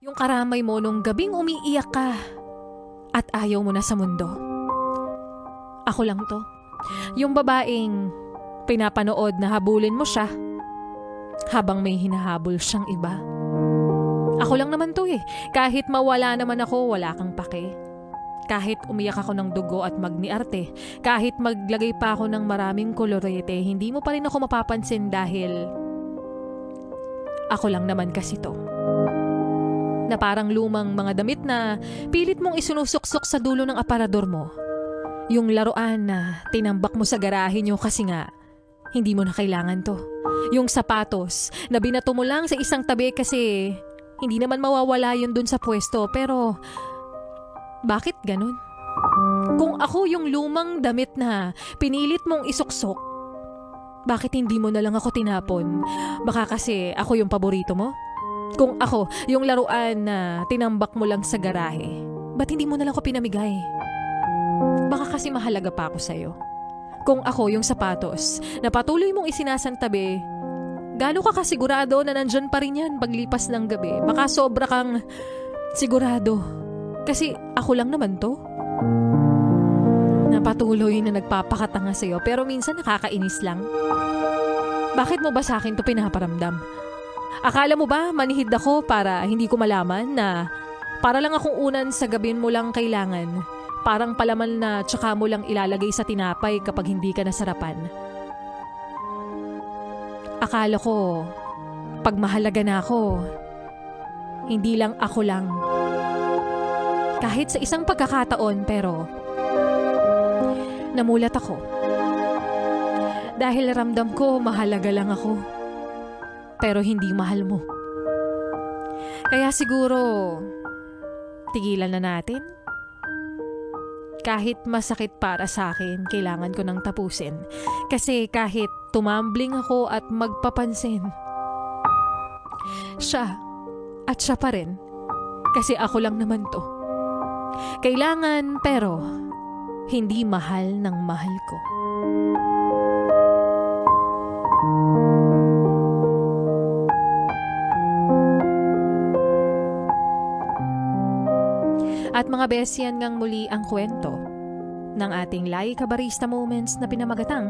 Yung karamay mo nung gabing umiiyak ka at ayaw mo na sa mundo. Ako lang to. Yung babaeng pinapanood na habulin mo siya habang may hinahabol siyang iba. Ako lang naman to eh. Kahit mawala naman ako, wala kang pake. Kahit umiyak ako ng dugo at magniarte, kahit maglagay pa ako ng maraming kolorete, hindi mo pa rin ako mapapansin dahil ako lang naman kasi to. Na parang lumang mga damit na pilit mong isinusuksok sa dulo ng aparador mo. Yung laruan na tinambak mo sa garahe nyo kasi nga hindi mo na kailangan to. Yung sapatos na binato mo lang sa isang tabi kasi hindi naman mawawala yun dun sa pwesto, pero bakit ganun? Kung ako yung lumang damit na pinilit mong isuksok, bakit hindi mo na lang ako tinapon? Baka kasi ako yung paborito mo? Kung ako yung laruan na tinambak mo lang sa garahe, ba't hindi mo na lang ako pinamigay? Baka kasi mahalaga pa ako sa'yo. Kung ako yung sapatos na patuloy mong isinasantabi, gaano ka kasigurado na nandyan pa rin yan paglipas ng gabi? Baka sobra kang sigurado. Kasi ako lang naman to. Na patuloy na nagpapakatanga sa'yo pero minsan nakakainis lang. Bakit mo ba sa akin to pinaparamdam? Akala mo ba manihid ako para hindi ko malaman na para lang akong unan sa gabin mo lang kailangan? Parang palaman na tsaka mo lang ilalagay sa tinapay kapag hindi ka nasarapan. Akala ko, pag mahalaga na ako, hindi lang ako lang. Kahit sa isang pagkakataon pero namulat ako. Dahil ramdam ko mahalaga lang ako. Pero hindi mahal mo. Kaya siguro, tigilan na natin. Kahit masakit para sa akin, kailangan ko nang tapusin. Kasi kahit tumambling ako at magpapansin, siya at siya pa rin. Kasi ako lang naman to. Kailangan pero hindi mahal ng mahal ko. At mga besyan ngang muli ang kwento ng ating Laika Barista Moments na pinamagatang